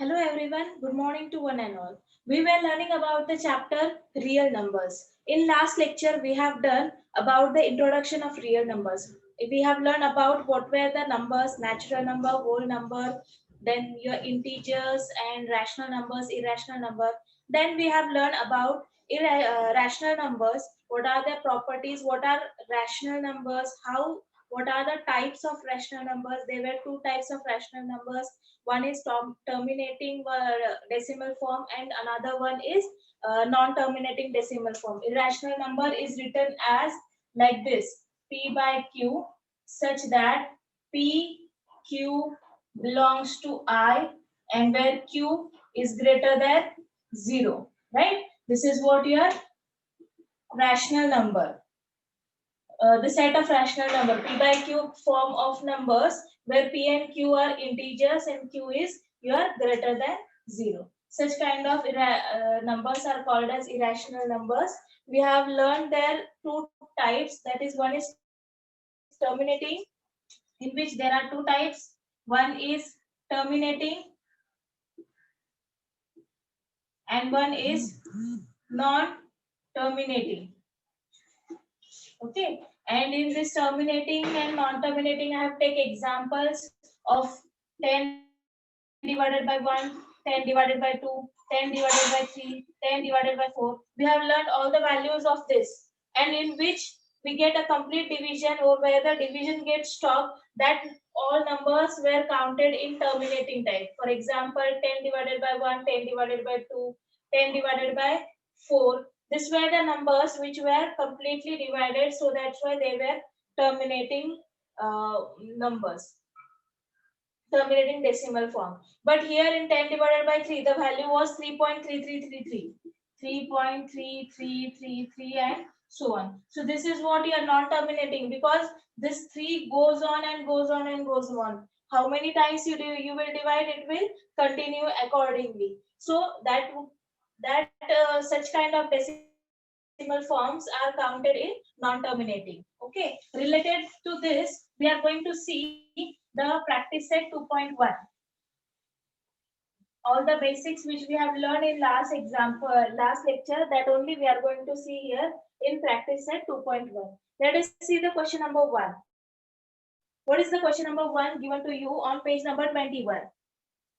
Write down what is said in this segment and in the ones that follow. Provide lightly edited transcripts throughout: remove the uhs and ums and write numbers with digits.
Hello everyone, good morning to one and all. We were learning about the chapter real numbers. In last lecture we have done about the introduction of real numbers. We have learned about what were the numbers, natural number, whole number, then your integers and rational numbers, irrational number. Then we have learned about rational numbers, what are their properties, what are rational numbers, what are the types of rational numbers. There were two types of rational numbers. One is terminating decimal form and another one is non-terminating decimal form. Irrational number is written as like this: p by q, such that p q belongs to I, and where q is greater than 0, right? This is what your rational number, the set of rational number, p by q form of numbers where p and q are integers and q is your greater than 0. Such kind of numbers are called as irrational numbers. We have learned there two types, that is, one is terminating, in which there are two types. One is terminating and one is non-terminating. Okay, and in this terminating and non-terminating, I have take examples of 10 divided by 1, 10 divided by 2, 10 divided by 3, 10 divided by 4. We have learned all the values of this, and in which we get a complete division, or where the division gets stopped, that all numbers were counted in terminating type. For example, 10 divided by 1, 10 divided by 2, 10 divided by 4. These were the numbers which were completely divided, so that's why they were terminating numbers, terminating decimal form. But here in 10 divided by 3, the value was 3.3333, 3.3333, and so on. So this is what you are not terminating, because this 3 goes on and goes on and goes on. How many times you will divide, it will continue accordingly. So such kind of decimal forms are counted in non-terminating. Okay, related to this, we are going to see the practice set 2.1. All the basics which we have learned in last lecture, that only we are going to see here in practice set 2.1. Let us see the question number 1. What is the question number 1 given to you on page number 21?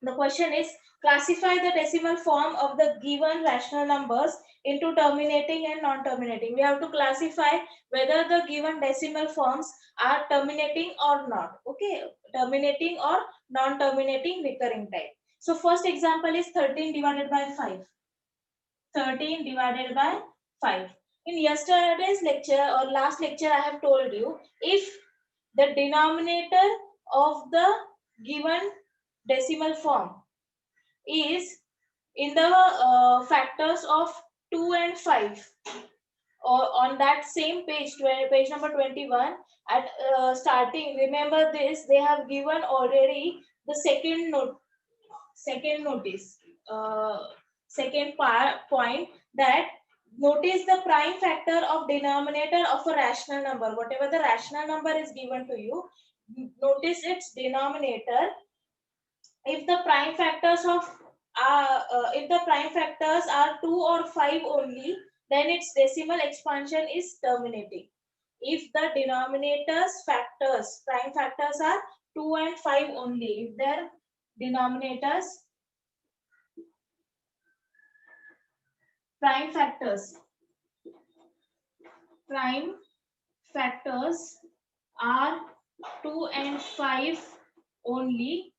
The question is, classify the decimal form of the given rational numbers into terminating and non-terminating. We have to classify whether the given decimal forms are terminating or not. Okay, terminating or non-terminating recurring type. So first example is 13 divided by 5. 13 divided by 5. In yesterday's lecture or last lecture, I have told you, if the denominator of the given decimal form is in the factors of 2 and 5, or on that same page, page number 21, at starting, remember this, they have given already the second notice, second point, that notice the prime factor of denominator of a rational number. Whatever the rational number is given to you, notice its denominator. If the prime factors are 2 or 5 only, then its decimal expansion is terminating. If the prime factors are 2 and 5 only, if their denominators, prime factors prime factors are 2 and 5 only,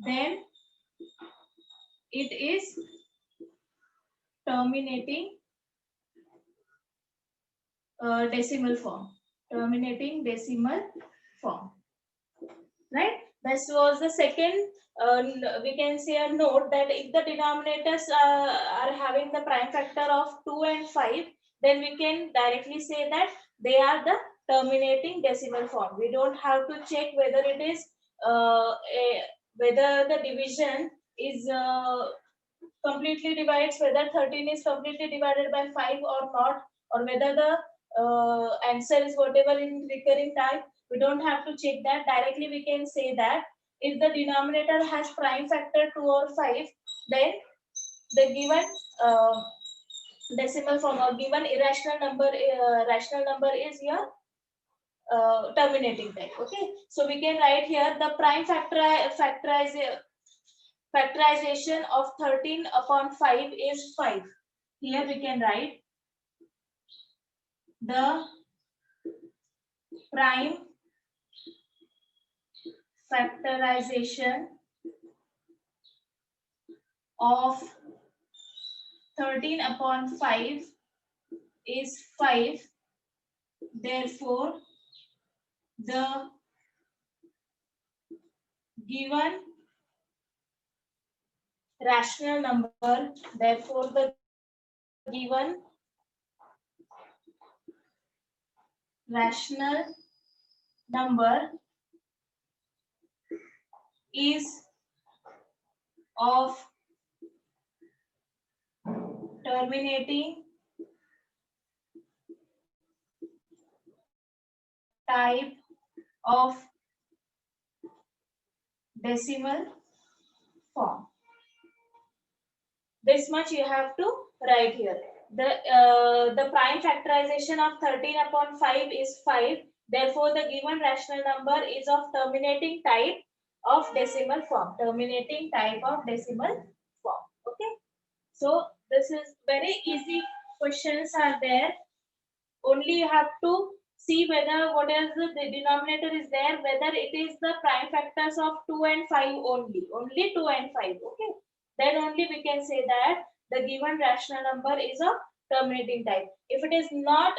then it is terminating decimal form. Terminating decimal form. Right? This was the second, we can say a note, that if the denominators are having the prime factor of 2 and 5, then we can directly say that they are the terminating decimal form. We don't have to check whether it is whether the division is completely divides, whether 13 is completely divided by 5 or not, or whether the answer is whatever in recurring type. We don't have to check that. Directly we can say that if the denominator has prime factor 2 or 5, then the given decimal form or given irrational number, rational number is your terminating type. Okay, so we can write here the prime factorization of 13 upon 5 is 5. Here we can write the prime factorization of 13 upon 5 is 5. Therefore, the given rational number, therefore the given rational number is of terminating type of decimal form. This much you have to write here. The prime factorization of 13 upon 5 is 5. Therefore, the given rational number is of terminating type of decimal form. Terminating type of decimal form. Okay. So this is very easy questions are there. Only you have to see whether what is the denominator is there, whether it is the prime factors of 2 and 5 only 2 and 5. Okay, then only we can say that the given rational number is of terminating type. If it is not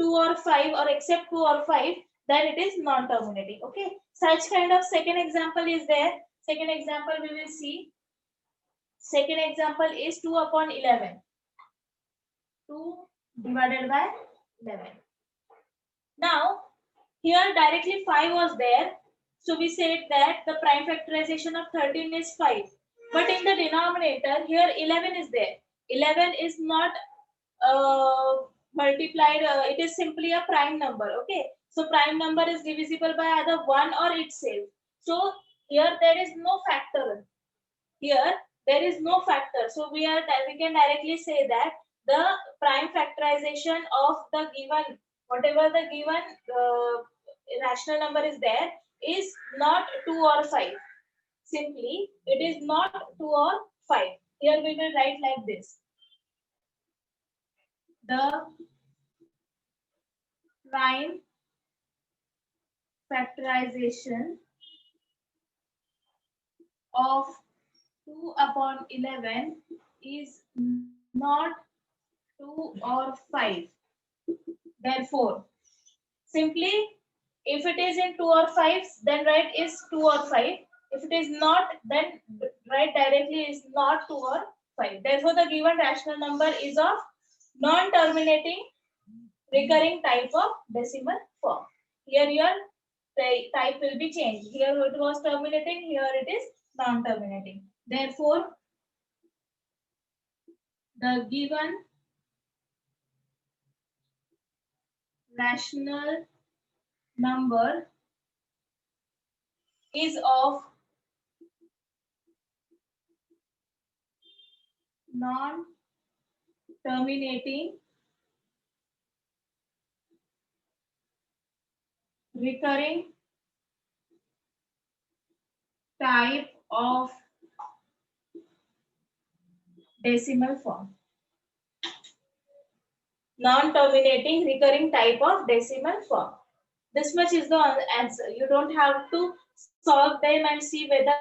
2 or 5 or except 2 or 5, then it is non-terminating. Okay, such kind of second example is there. Second example we will see. Second example is 2 upon 11. 2 divided by 11. Now, here directly 5 was there. So we said that the prime factorization of 13 is 5. But in the denominator, here 11 is there. 11 is not multiplied. It is simply a prime number. Okay. So prime number is divisible by either 1 or itself. So here there is no factor. Here there is no factor. So we can directly say that the prime factorization of the given, whatever the given rational number is there, is not 2 or 5. Simply it is not 2 or 5. Here we will write like this. The prime factorization of 2 upon 11 is not 2 or 5. Therefore, simply if it is in 2 or 5, then write is 2 or 5. If it is not, then write directly is not 2 or 5. Therefore, the given rational number is of non-terminating recurring type of decimal form. Here your type will be changed. Here it was terminating, here it is non-terminating. Therefore, the given rational number is of non-terminating recurring type of decimal form. Non-terminating recurring type of decimal form. This much is the answer. You don't have to solve them and see whether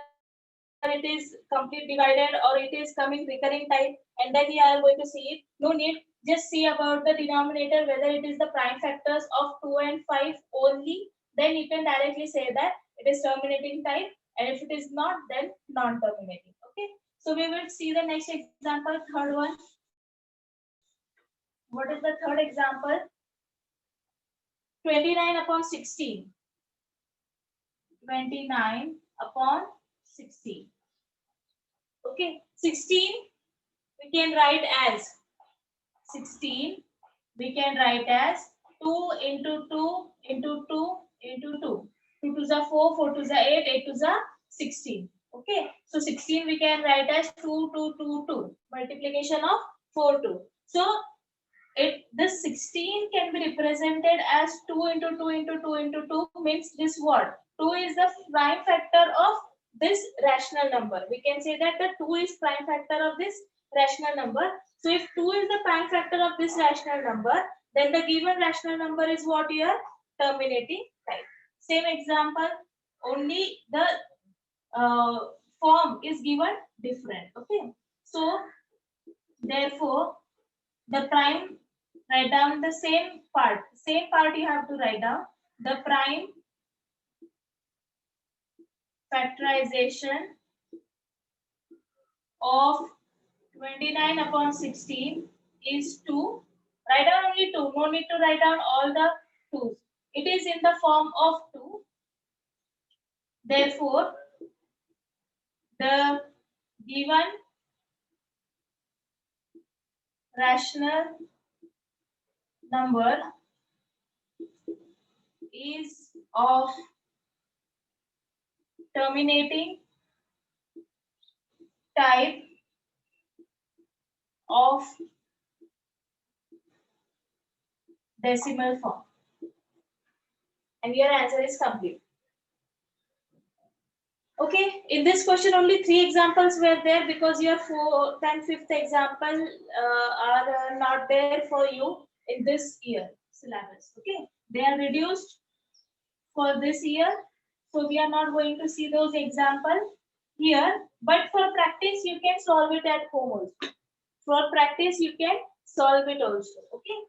it is complete divided or it is coming recurring type, and then you are going to see it. No need. Just see about the denominator, whether it is the prime factors of 2 and 5 only. Then you can directly say that it is terminating type, and if it is not, then non-terminating. Okay. So we will see the next example, third one. What is the third example? 29 upon 16. 29 upon 16. Okay. 16 we can write as 16. We can write as 2 into 2 into 2 into 2. 2 to the 4, 4 to the 8, 8 to the 16. Okay, so 16 we can write as 2, 2, 2, 2. Multiplication of 4, 2. So this 16 can be represented as 2 into 2 into 2 into 2 means this what? 2 is the prime factor of this rational number. We can say that the 2 is prime factor of this rational number. So if 2 is the prime factor of this rational number, then the given rational number is what here? Terminating type. Same example, only the form is given different. Okay, so therefore the prime, write down the same part you have to write down. The prime factorization of 29 upon 16 is 2. Write down only 2, no need to write down all the 2's. It is in the form of 2. Therefore the given rational number is of terminating type of decimal form. And your answer is complete. Okay, in this question only 3 examples were there because your 4th and 5th example are not there for you in this year syllabus. Okay, they are reduced for this year, so we are not going to see those examples here. But for practice, you can solve it at home also. For practice, you can solve it also. Okay,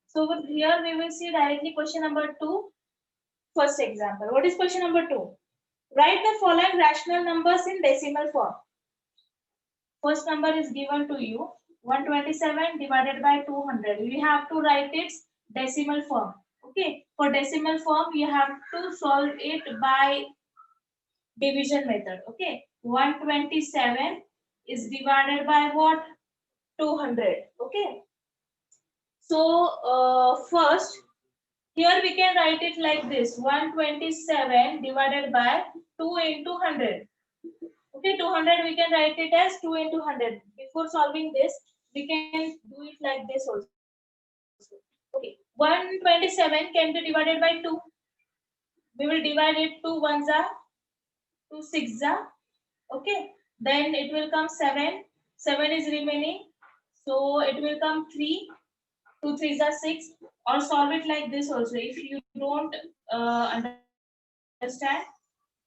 so here we will see directly question number 2, first example. What is question number 2? Write the following rational numbers in decimal form. First number is given to you, 127 divided by 200. We have to write its decimal form. Okay, for decimal form, you have to solve it by division method. Okay, 127 is divided by what? 200. Okay, so first, here we can write it like this, 127 divided by 2 into 100. Okay, 200 we can write it as 2 into 100. Before solving this, we can do it like this also. Okay, 127 can be divided by 2. We will divide it 2 ones are, 2 six are. Okay, then it will come 7. 7 is remaining. So it will come 3. 2 threes are 6. Or solve it like this also. If you don't understand,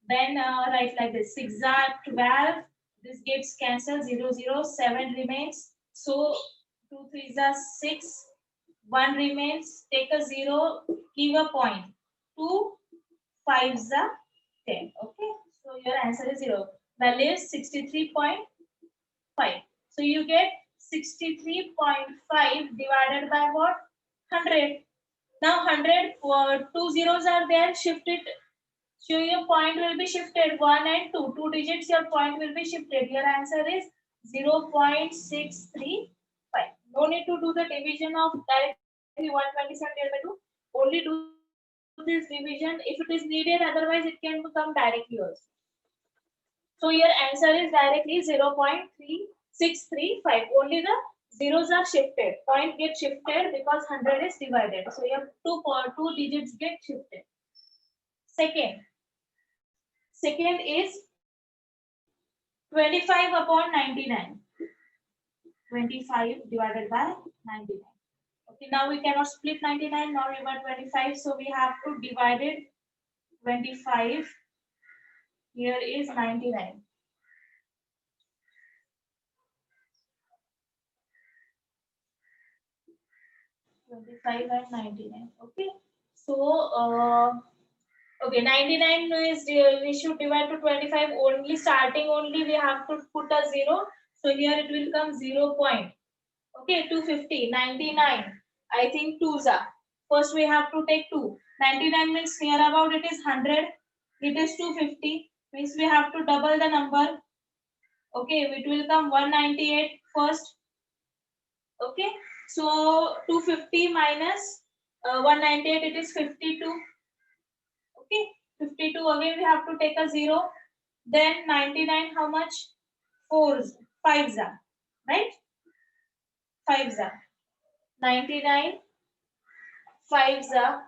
then write like this, 6 are 12. This gets cancelled, 0 0. 7 remains. So 2 threes are 6. 1 remains. Take a 0. Give a point. 2 5s are 10. Okay. So your answer is 0. Value is 63.5. So you get 63.5 divided by what? 100. Now 100, 2 zeros are there. Shift it. So your point will be shifted 1 and 2. 2 digits, your point will be shifted. Your answer is 0.635. No need to do the division of directly 127 divided by 2. Only do this division if it is needed. Otherwise, it can become directly also. So your answer is directly 0.3635. Only the zeros are shifted. Point gets shifted because 100 is divided. So your two digits get shifted. Second is 25 upon 99. 25 divided by 99. Okay, now we cannot split 99 nor even 25, so we have to divide it 25. Here is 99. $25 and 99. Okay, so okay, 99 is we should divide to 25. Only starting only we have to put a 0. So here it will come 0. Okay, 250, 99. I think 2s are. First we have to take 2. 99 means near about it is 100. It is 250. Means we have to double the number. Okay, it will come 198 first. Okay, so 250 minus 198, it is 52. Okay, 52 again we have to take a 0. Then 99, how much? 4s, 5s are, right? 5s are. 99, 5s are.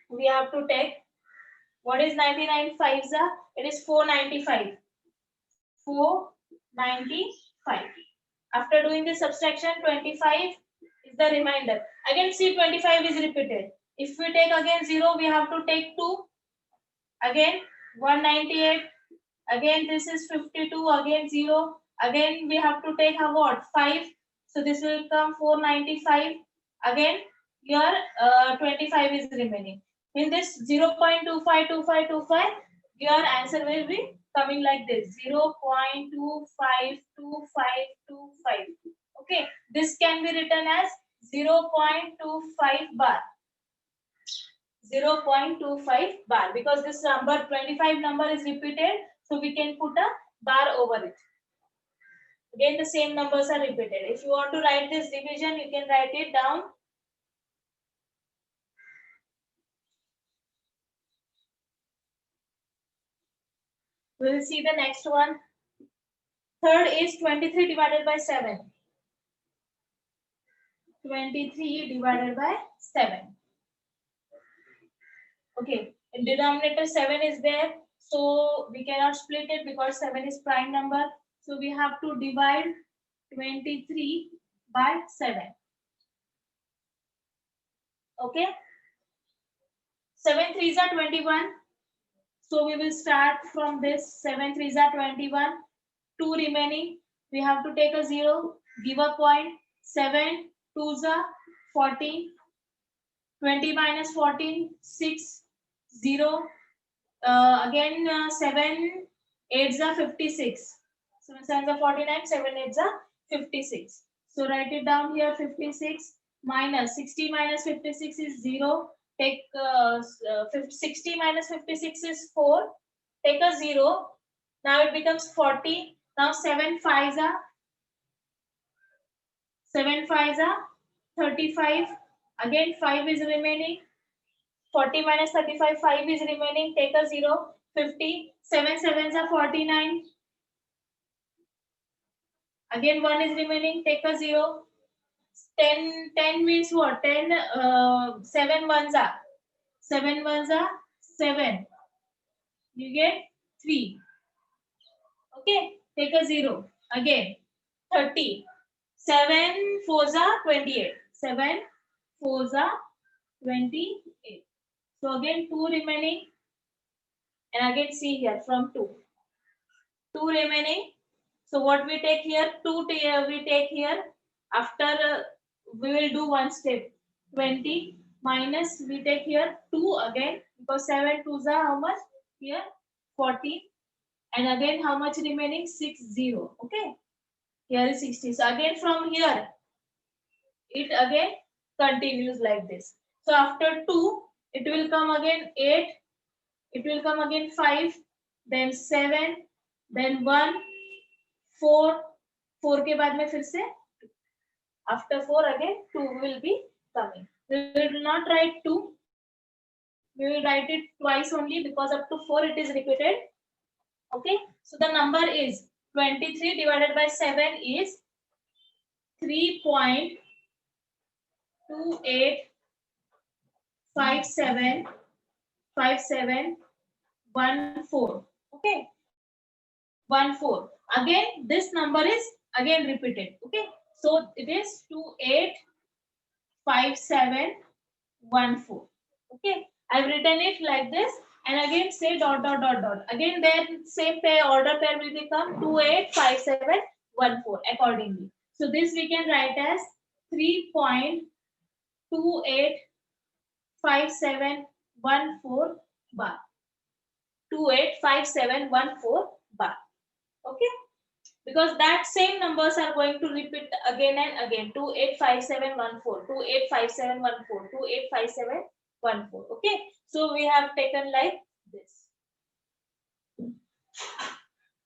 We have to take, what is 99 5s are? It is 495. 495. After doing the subtraction, 25 is the remainder. Again, see 25 is repeated. If we take again 0, we have to take 2. Again 198. Again this is 52. Again 0. Again we have to take a what? 5. So this will come 495. Again here 25 is remaining. In this 0.252525, your answer will be coming like this: 0.252525. Okay, this can be written as 0.25 bar. 0.25 bar, because this number 25 number is repeated, so we can put a bar over it. Again the same numbers are repeated. If you want to write this division, you can write it down. We will see the next one. Third is 23 divided by 7. 23 divided by 7. Okay, in denominator 7 is there, so we cannot split it because 7 is prime number. So we have to divide 23 by 7. Okay, 7 3s are 21. So we will start from this. 7 3s are 21. 2 remaining. We have to take a 0, give a point. 7 2s are 14. 20 minus 14, 6, 0. Again 7 8s are 56. 7 7s are 49, 7 8s are 56. So write it down here: 56 minus 60 minus 56 is 0. Take 60 minus 56 is 4. Take a 0. Now it becomes 40. Now 7 5s are 35. Again 5 is remaining. 40 minus 35, 5 is remaining. Take a 0. 50. 7 7s are 49. Again 1 is remaining. Take a 0. 10 means what? 10, 7 ones are 7 ones are 7. You get 3. Okay. Take a 0. Again 30. 7 4s are 28. 7 4s are 28. So again 2 remaining. And again see here from 2. 2 remaining. So what we take here? 2 we take here. After we will do one step. 20 minus we take here 2 again, because 7 2s are how much? Here 40. And again how much remaining? 60. Okay. Here is 60. So again from here it again continues like this. So after 2 it will come again 8. It will come again 5. Then 7. Then 1. 4. 4 के बाद में फिर से after 4 again 2 will be coming. We will not write 2. We will write it twice only, because up to 4 it is repeated. Okay. So the number is 23 divided by 7 is 3.28575714. Okay. 14. Again this number is again repeated. Okay. So it is 285714. Okay. I've written it like this, and again say dot dot dot dot. Again then same pair, order pair will become 285714 accordingly. So this we can write as 3.285714 bar. 285714 bar. Okay. Because that same numbers are going to repeat again and again. 285714, 285714, 285714. Okay. So we have taken like this.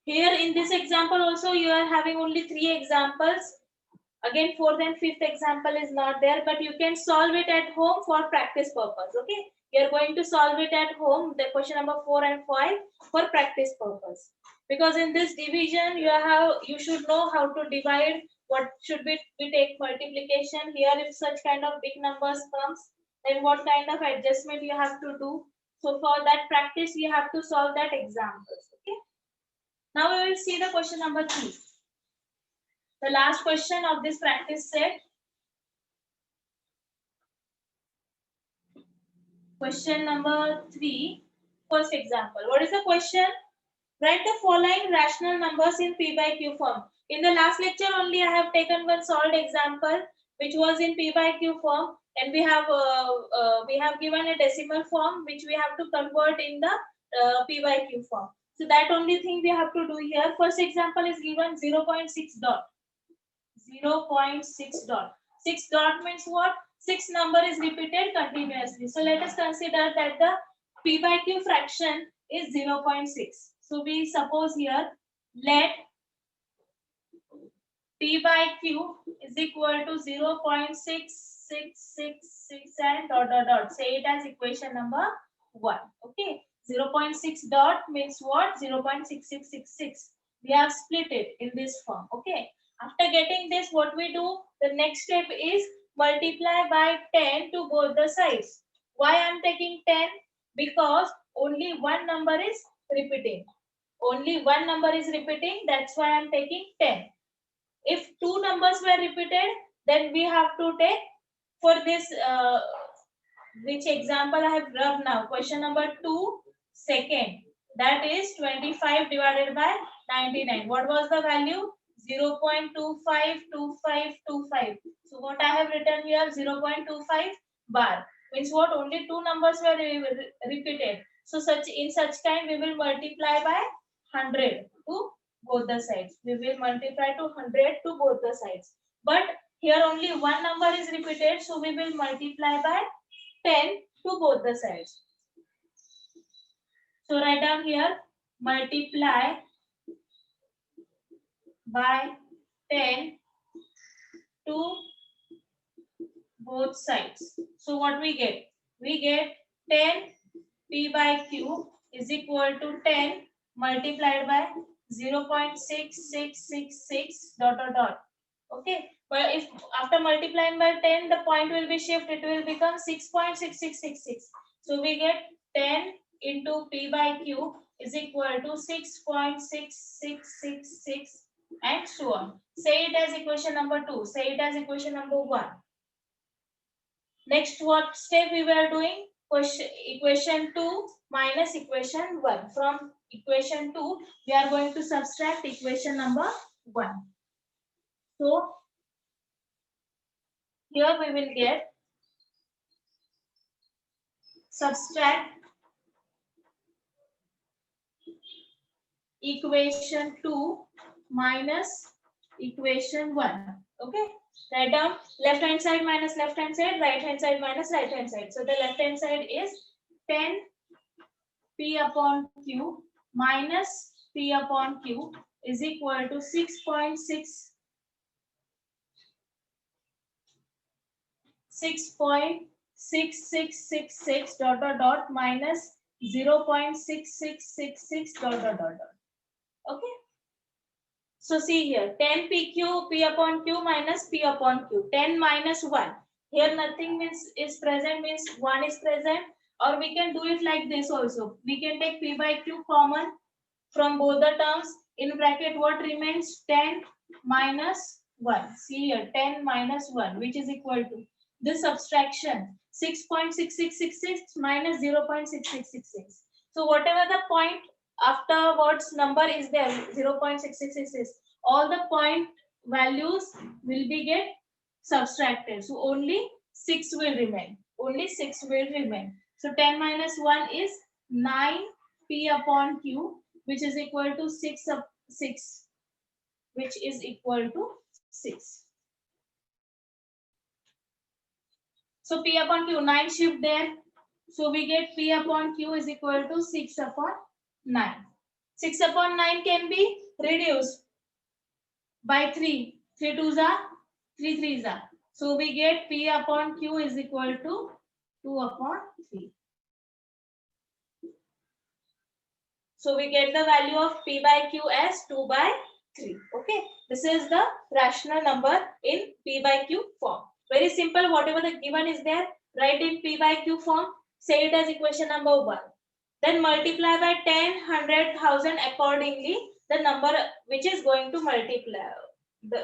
Here in this example also you are having only 3 examples. Again, fourth and fifth example is not there, but you can solve it at home for practice purpose. Okay, you are going to solve it at home, the question number 4 and 5 for practice purpose. Because in this division, you should know how to divide. What should be we take multiplication here? If such kind of big numbers comes, then what kind of adjustment you have to do? So for that practice, you have to solve that examples. Okay. Now we will see the question number 3. The last question of this practice set. Question number 3, first example. What is the question? Write the following rational numbers in P by Q form. In the last lecture only I have taken one solved example which was in P by Q form, and we have given a decimal form which we have to convert in the P by Q form. So that only thing we have to do here. First example is given 0.6 dot. 0.6 dot. 6 dot means what? 6 number is repeated continuously. So let us consider that the P by Q fraction is 0.6. So we suppose here, let P by Q is equal to 0.6666 and dot dot dot. Say it as equation number 1. Okay. 0.6 dot means what? 0.6666. We have split it in this form. Okay. After getting this, what we do? The next step is multiply by 10 to both the sides. Why I am taking 10? Because only one number is repeating. Only one number is repeating. That's why I am taking 10. If two numbers were repeated, then we have to take for this, which example I have rubbed now. Question number 2, second. That is 25 divided by 99. What was the value? 0.252525. So what I have written here, 0.25 bar. Means what? Only two numbers were repeated. So in such kind we will multiply by 100 to both the sides. We will multiply to 100 to both the sides. But here only one number is repeated, so we will multiply by 10 to both the sides. So write down here, multiply by 10 to both sides. So what we get? We get 10 P by Q is equal to 10 multiplied by 0.6666 dot dot dot. Okay, but if after multiplying by 10 the point will be shifted, it will become 6.6666. So we get 10 into P by Q is equal to 6.6666 and so on. Say it as equation number 2. Say it as equation number 1. Next, what step we were doing? Equation 2 minus equation 1. From equation 2, we are going to subtract equation number 1. So, here we will get subtract equation 2 minus equation 1. Okay. Write down left hand side minus left hand side, right hand side minus right hand side. So the left hand side is 10 P upon Q minus P upon Q is equal to 6.6666 dot dot dot minus 0.6666 dot dot dot dot. Okay. So see here, 10 PQ, P upon Q minus P upon Q. 10 minus 1. Here nothing is present, means 1 is present. Or we can do it like this also. We can take P by Q common from both the terms. In bracket, what remains? 10 minus 1. See here, 10 minus 1, which is equal to this subtraction. 6.6666 minus 0.6666. So whatever the point afterwards number is there, 0.6666, all the point values will be get subtracted. So only 6 will remain. Only 6 will remain. So 10 minus 1 is 9 P upon Q, which is equal to 6 which is equal to 6. So P upon Q, 9 shift there. So we get P upon Q is equal to 6 upon 9. 6 upon 9 can be reduced by 3. 3 2s are 3 3s are. So we get P upon Q is equal to 2 upon 3. So we get the value of P by Q as 2 by 3. Okay. This is the rational number in P by Q form. Very simple. Whatever the given is there, write in P by Q form. Say it as equation number 1. Then multiply by 10, 100, 1000 accordingly. The number which is going to multiply,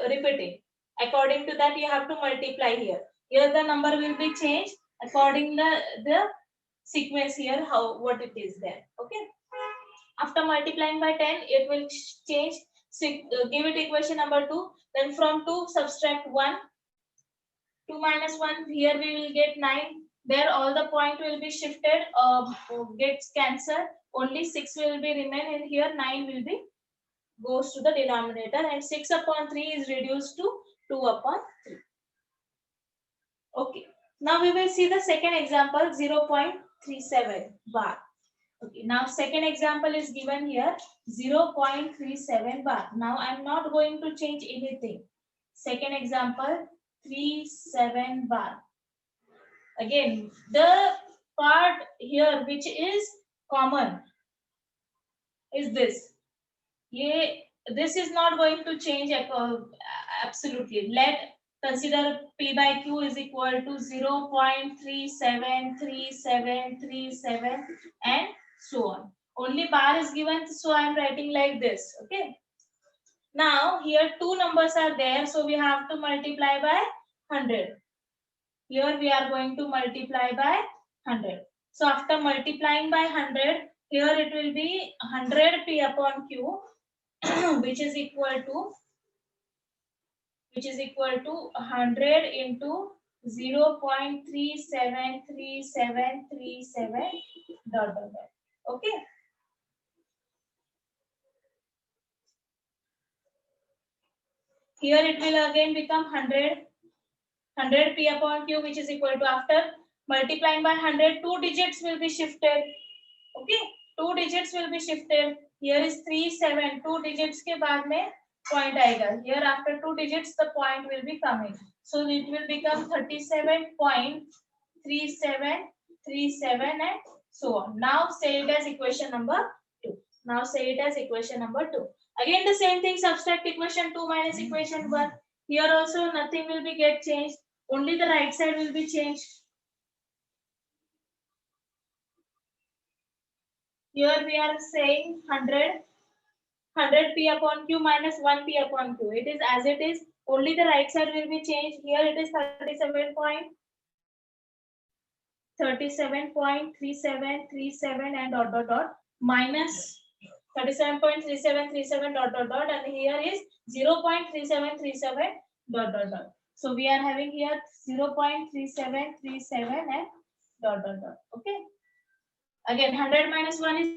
repeating. According to that, you have to multiply here. Here the number will be changed according the sequence here, how what it is there. Okay. After multiplying by 10, it will change. Give it equation number 2. Then from 2, subtract 1. 2 minus 1, here we will get 9. There all the point will be shifted, gets cancelled. Only 6 will be remain, and here 9 will be goes to the denominator, and 6 upon 3 is reduced to 2 upon 3. Okay. Now we will see the second example, 0.37 bar. Okay, now second example is given here, 0.37 bar. Now I am not going to change anything. Second example, 37 bar. Again, the part here which is common is this. This is not going to change absolutely. Let consider P by Q is equal to 0.373737 and so on. Only bar is given, so I am writing like this. Okay. Now here two numbers are there, so we have to multiply by 100. Here we are going to multiply by 100. So after multiplying by 100, here it will be 100 P upon Q, which is equal to 100 into 0.373737 dot. Okay. Here it will again become 100 P upon Q, which is equal to, after multiplying by 100, 2 digits will be shifted. Okay, 2 digits will be shifted. Here is 37, 2 digits के बाद में point आएगा. Here after 2 digits the point will be coming. So it will become 37.3737 and so on. Now say it as equation number 2. Again the same thing, subtract equation 2 minus equation 1. Here also nothing will be get changed. Only the right side will be changed. Here we are saying 100 P upon Q minus 1 P upon Q. It is as it is. Only the right side will be changed. Here it is 37.3737 and dot minus 37.3737 dot, and here is 0.3737 dot. So we are having here 0.3737 and dot. Okay. Again 100 minus 1 is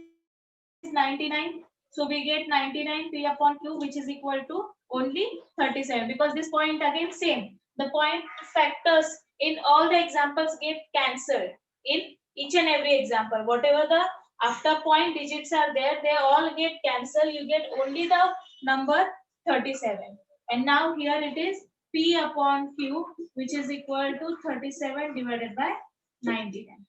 99. So we get 99 P upon Q, which is equal to only 37, because this point again same. The point factors in all the examples get cancelled in each and every example. Whatever the after point digits are there, they all get cancelled. You get only the number 37. And now here it is P upon Q, which is equal to 37 divided by 99.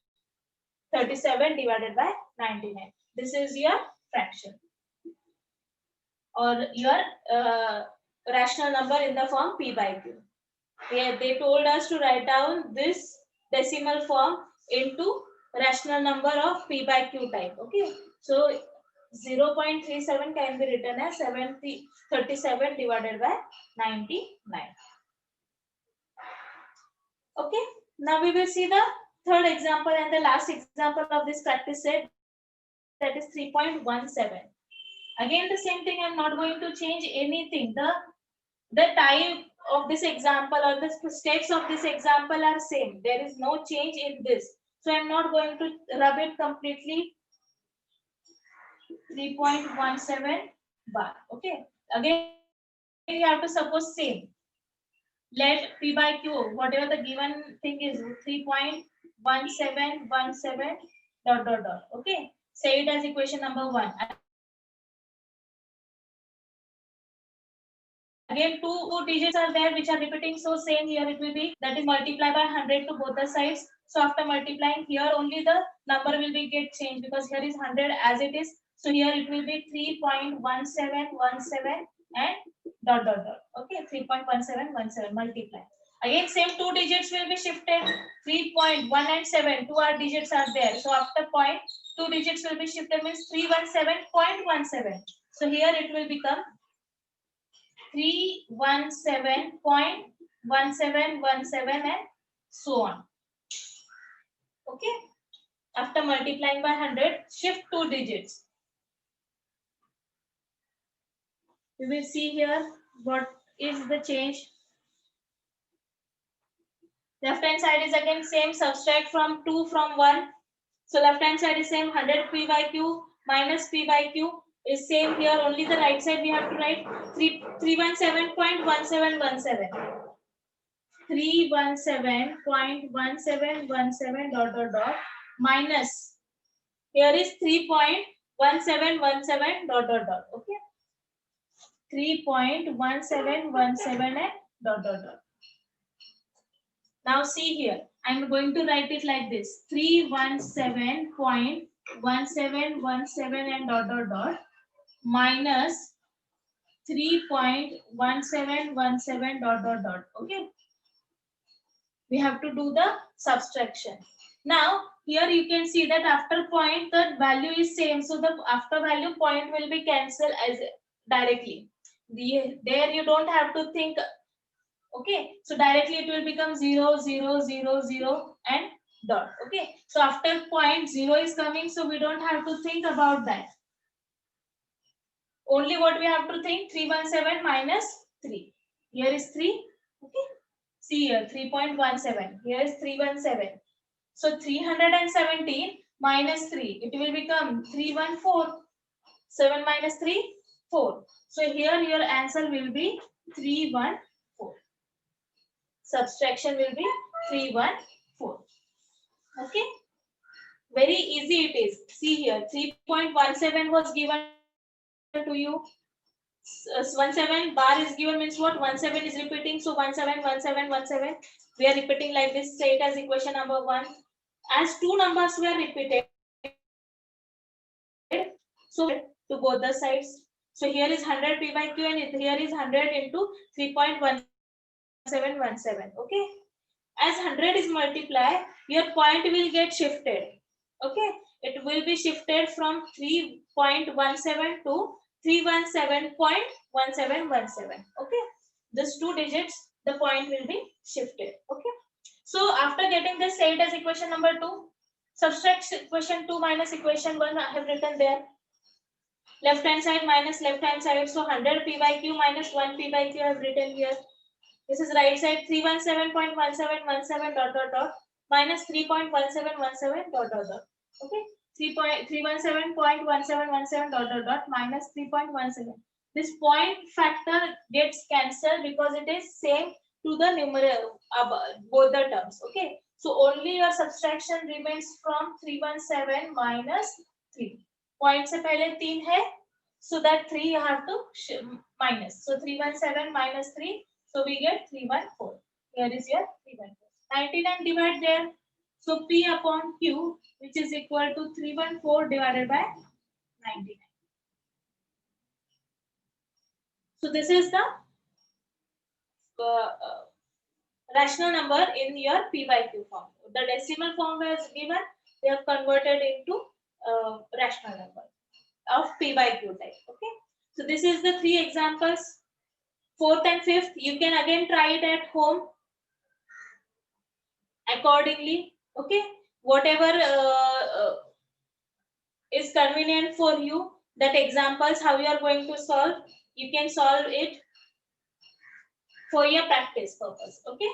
37 divided by 99. This is your fraction or your rational number in the form P by Q. They told us to write down this decimal form into rational number of P by Q type. Okay. So 0.37 can be written as 37 divided by 99. Okay. Now we will see the third example and the last example of this practice set, that is 3.17. Again the same thing, I am not going to change anything. The type of this example or the steps of this example are same. There is no change in this. So I am not going to rub it completely. 3.17 bar. Okay. Again you have to suppose same. Let P by Q, whatever the given thing is, 3.1717 dot. Okay. Say it as equation number 1. again two digits are there which are repeating, so same here it will be, that is multiply by 100 to both the sides. So after multiplying here, only the number will be get changed, because here is 100 as it is, so here it will be 3.1717 and dot dot dot. Okay, 3.1717 multiply. Again same two digits will be shifted, 3.1 and 7, two are digits are there, so after point two digits will be shifted, means 317.17. So here it will become 317.1717 and so on. Okay, after multiplying by 100, shift two digits. We will see here what is the change. Left hand side is again same, subtract from 2 from 1. So left hand side is same, 100 p by q minus p by q is same here, only the right side we have to write 317.1717. 317.1717 dot dot dot minus, here is 3.1717 dot dot dot. Okay, 3.1717 and dot dot dot. Now see here, I'm going to write it like this, 317.1717 and dot dot dot minus 3.1717 dot dot dot. Okay, we have to do the subtraction. Now here you can see that after point the value is same, so the after value point will be cancelled as directly. There you don't have to think. Okay, so directly it will become 0 0 0 0 and dot. Okay, so after point 0 is coming, so we don't have to think about that. Only what we have to think, 317 minus 3. Here is 3. Okay, see here 3.17. Here is 317. So 317 minus 3, it will become 314. 7 minus 3, 4. So here your answer will be 314. Subtraction will be 314. Okay, very easy it is. See here, 3.17 was given to you. 17 bar is given, means what? 17 is repeating, so 171717. We are repeating like this. Say it as equation number 1. As two numbers were repeated, so to both the sides. So here is 100 p by q and here is 100 into 3.1717. Okay, as 100 is multiplied, your point will get shifted. Okay, it will be shifted from 3.17 to 317.1717. Okay, these two digits, the point will be shifted. Okay, so after getting this, say it as equation number 2. Subtract equation 2 minus equation 1. I have written there. Left hand side minus left hand side. So 100 p by q minus 1 p by q I have written here. This is right side, 317.1717 dot dot dot minus 3.1717 dot dot dot. Okay, 3.317.1717 dot dot dot minus 3.17. This point factor gets cancelled because it is same to the numerator both the terms. Okay, so only your subtraction remains from 317 minus 3. Point से पहले 3 है, so that 3 you have to minus. So 317 minus 3. So we get 314. Here is your 314. 99 divide there. So P upon Q, which is equal to 314 divided by 99. So this is the rational number in your P by Q form. The decimal form was given, they have converted into rational number of P by Q type. Okay. So this is the 3 examples. 4th and 5th, you can again try it at home accordingly. Okay, whatever is convenient for you, that examples how you are going to solve, you can solve it for your practice purpose. Okay,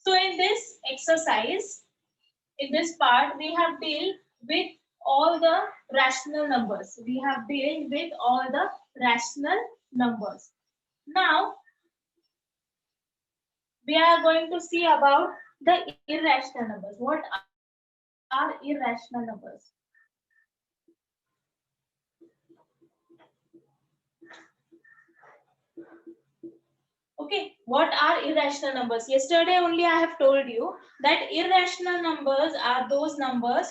so in this exercise, in this part, we have dealt with all the rational numbers. We have dealt with all the rational numbers. Now we are going to see about the irrational numbers. What are irrational numbers? What are irrational numbers? Yesterday only I have told you that irrational numbers are those numbers,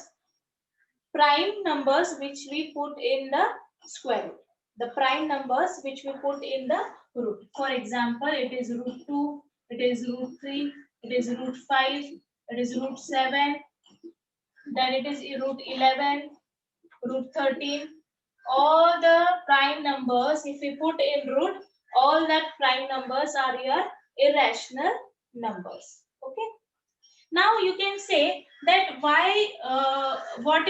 prime numbers, which we put in the square root. The prime numbers which we put in the root. For example, it is root 2, it is root 3, it is root 5, it is root 7, then it is root 11, root 13. All the prime numbers, if we put in root, all that prime numbers are your irrational numbers. Okay. Now you can say that why, what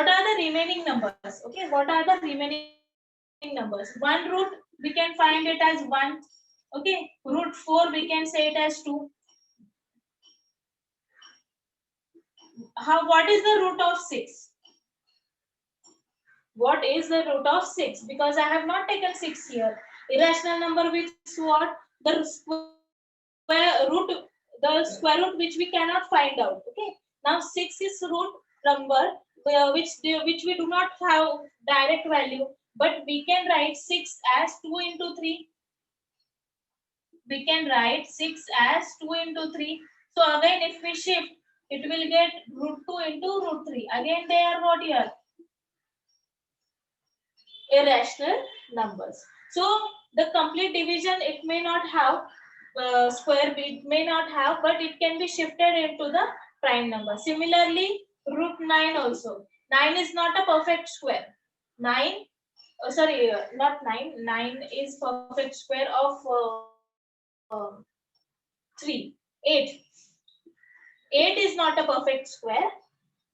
are the remaining numbers? Okay, what are the remaining numbers? One root, we can find it as 1. Okay, root 4, we can say it as 2. What is the root of 6? What is the root of 6? Because I have not taken 6 here. Irrational number which is what? The square root which we cannot find out. Okay. Now 6 is root number which we do not have direct value, but we can write 6 as 2 into 3. We can write 6 as 2 into 3. So again, if we shift, it will get root 2 into root 3. Again, they are what here? Irrational numbers. So the complete division, it may not have square, it may not have, but it can be shifted into the prime number. Similarly, root 9 also. 9 is not a perfect square. 9, not 9. 9 is perfect square of 3. 8. 8 is not a perfect square,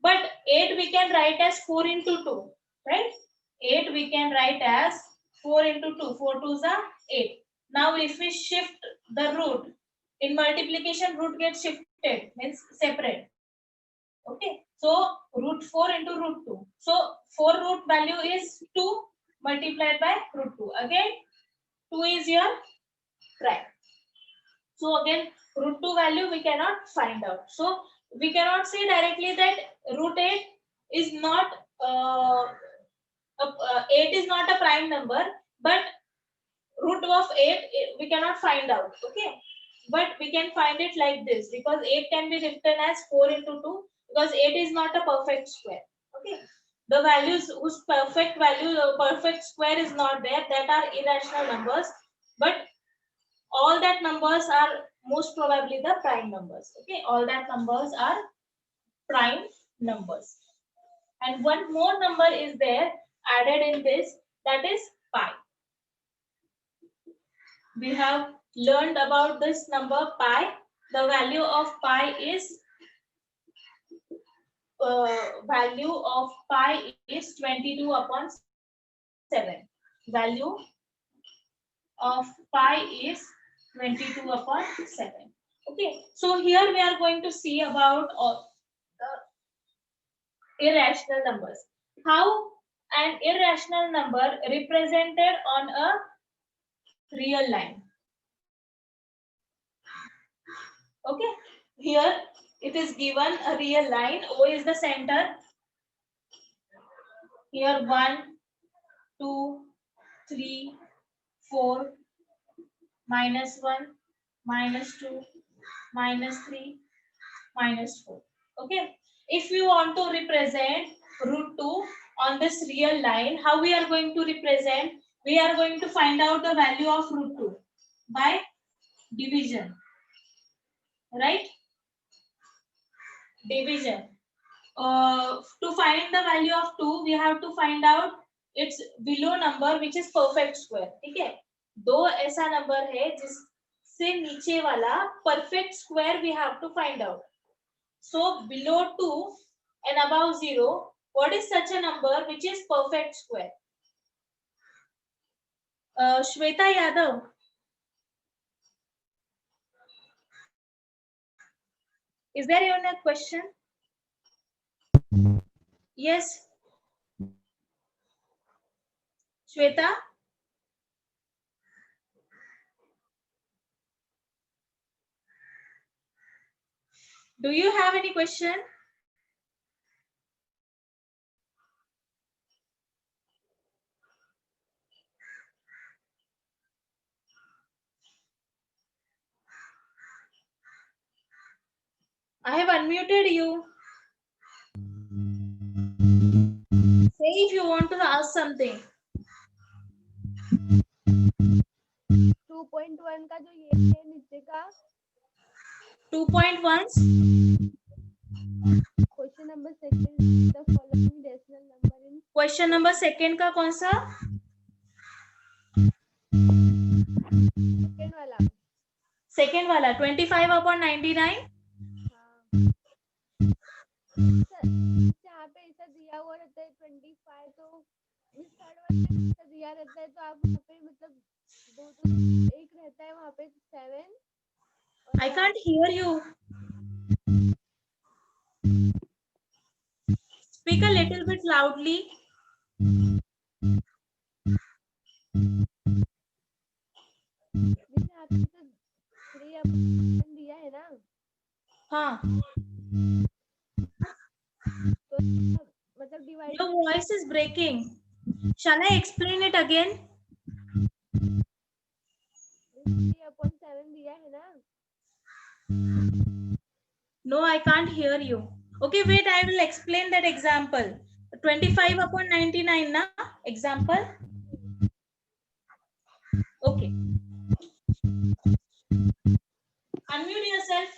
but 8 we can write as 4 into 2, right? 8 we can write as 4 into 2. 4 2s are 8. Now if we shift the root, in multiplication root gets shifted, means separate. Okay. So root 4 into root 2. So 4 root value is 2 multiplied by root 2. Again, 2 is your prime. So again, root 2 value we cannot find out. So we cannot say directly that root 8 is not 8 is not a prime number, but root of 8 we cannot find out. Okay, but we can find it like this, because 8 can be written as 4 into 2, because 8 is not a perfect square. Okay, the values whose perfect value, perfect square is not there, that are irrational numbers, but all that numbers are most probably the prime numbers. Okay, all that numbers are prime numbers. And one more number is there added in this, that is pi. We have learned about this number pi. The value of pi is 22 upon 7. Value of pi is 22 upon 7. Okay, so here we are going to see about the irrational numbers. How an irrational number represented on a real line. Okay, here it is given a real line. O is the center. Here 1, 2, 3, 4, -1, -2, -3, -4. Okay. If we want to represent root 2 on this real line, how we are going to represent? We are going to find out the value of root 2 by division. Right? Division. To find the value of 2, we have to find out its below number, which is perfect square. ठीक है? दो ऐसा number है जिससे नीचे वाला perfect square we have to find out. So below 2 and above 0, what is such a number which is perfect square? Shweta Yadav. Is there even a question? Yes. Shweta? Do you have any question? have unmuted you. Say if you want to ask something. 2.1 का जो ये है नीचे का 2.1 question number second the following decimal number in question number second का कौन सा? Second वाला 25/99. जहाँ पे ऐसा दिया हुआ रहता है 25 तो इस थर्ड वाले में ऐसा दिया रहता है तो आप वहाँ पे मतलब दो तो एक रहता है वहाँ पे 7 I can't hear you. Speak a little bit loudly. जैसे आपने तो 3 दिया है ना हाँ. तो मतलब divide Your voice is breaking. Shall I explain it again? 3/7 दिया है ना. No, I can't hear you. Okay, wait, I will explain that example. 25/99 na example. Okay. Unmute yourself.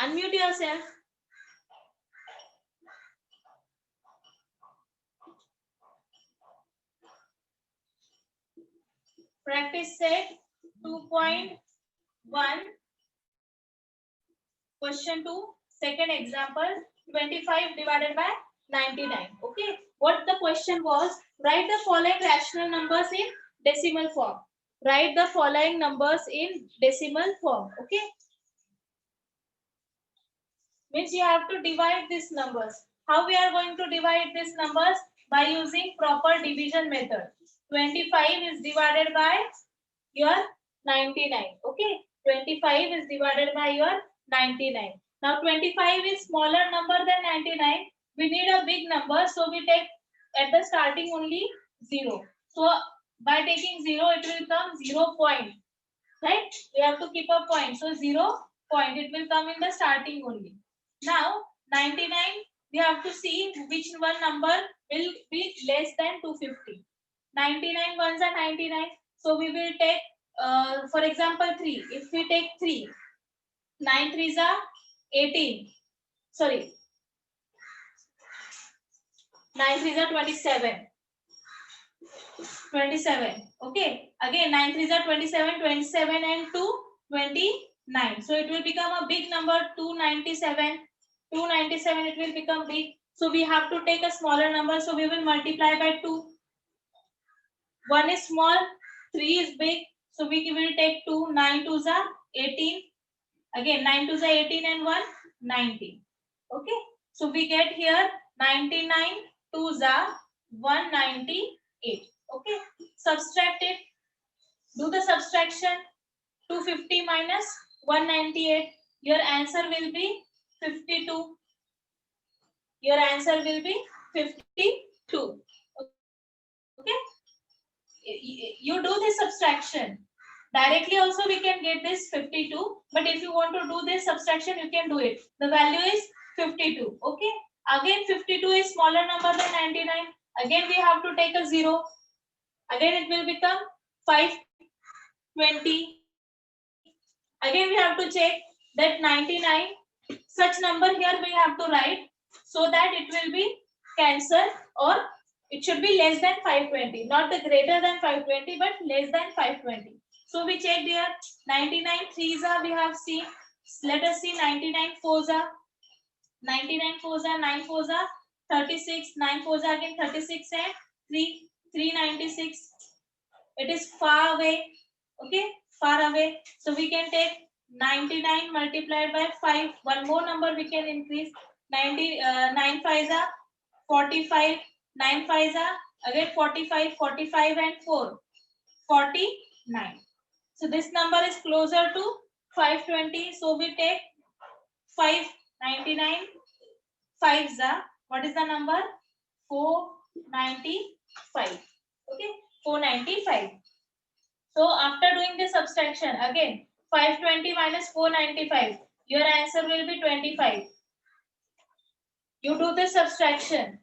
Unmute yourself. Practice set 2.1. Question 2. Second example. 25 divided by 99. Okay. What the question was? Write the following rational numbers in decimal form. Write the following numbers in decimal form. Okay. Means you have to divide these numbers. How we are going to divide these numbers? By using proper division method. 25 is divided by your 99. Okay. 25 is divided by your 99. Now 25 is smaller number than 99. We need a big number. So we take at the starting only 0. So by taking 0, it will come 0 point. Right? We have to keep a point. So 0 point. It will come in the starting only. Now 99, we have to see which one number will be less than 250. 99 ones are 99. So we will take, for example, 3. If we take 3, 9 threes are 18. Sorry. 9 threes are 27. 27. Okay. Again, 9 threes are 27. 27 and 2, 29. So it will become a big number, 297. 297, it will become big. So we have to take a smaller number. So we will multiply by 2. 1 is small, 3 is big. So we will take 2. 9 twos are 18. Again, 9 twos are 18 and 1, 19. Okay. So we get here 99 twos are 198. Okay. Subtract it. Do the subtraction. 250 minus 198. Your answer will be 52. Your answer will be 52. Okay. You do this subtraction. Directly also we can get this 52. But if you want to do this subtraction, you can do it. The value is 52. Okay. Again 52 is smaller number than 99. Again we have to take a 0. Again it will become 520. Again we have to check that 99. Such number here we have to write so that it will be cancelled, or it should be less than 520. Not the greater than 520 but less than 520. So we checked here 99 threes are we have seen. Let us see 99 fours are. 99 fours are 9 fours are 36. 9 fours are again 36 and 396. It is far away. Okay, far away. So we can take 99 multiplied by 5. One more number we can increase. 9 fives are 45. 9 fives are again 45. 45 and 4. 49. So this number is closer to 520. So we take 599. Fives are, what is the number? 495. Okay, 495. So after doing the subtraction, again 520 minus 495, your answer will be 25. You do the subtraction.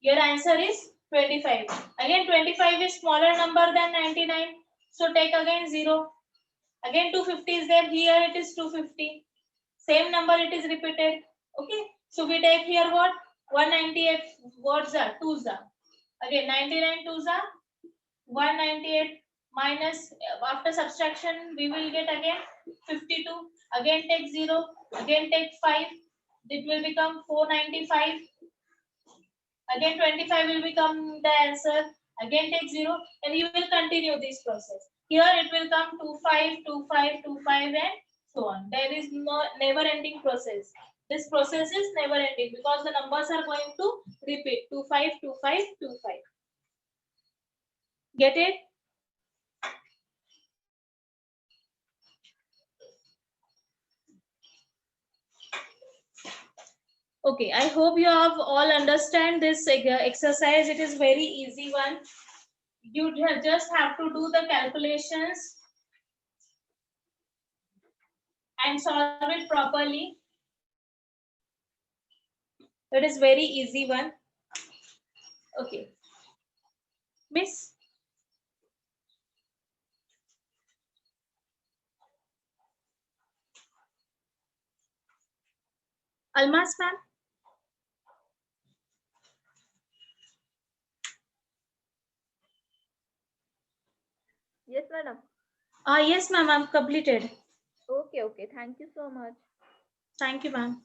Your answer is 25. Again, 25 is smaller number than 99. So take again 0. Again 250 is there. Here it is 250. Same number it is repeated. Okay. So we take here what? 198. What's that? 2's that. Again 99 2's that. 198 minus, after subtraction we will get again 52. Again take 0. Again take 5. It will become 495. Again 25 will become the answer. Again take 0 and you will continue this process. Here it will come 25, 25, 25 and so on. There is no never ending process. This process is never ending because the numbers are going to repeat 25, 25, 25. Get it? Okay, I hope you have all understand this exercise. It is very easy one. You just have to do the calculations and solve it properly. It is very easy one. Okay. Miss? Almas ma'am? Yes, madam. Yes ma'am, I'm completed. Okay, okay. Thank you so much. Thank you ma'am.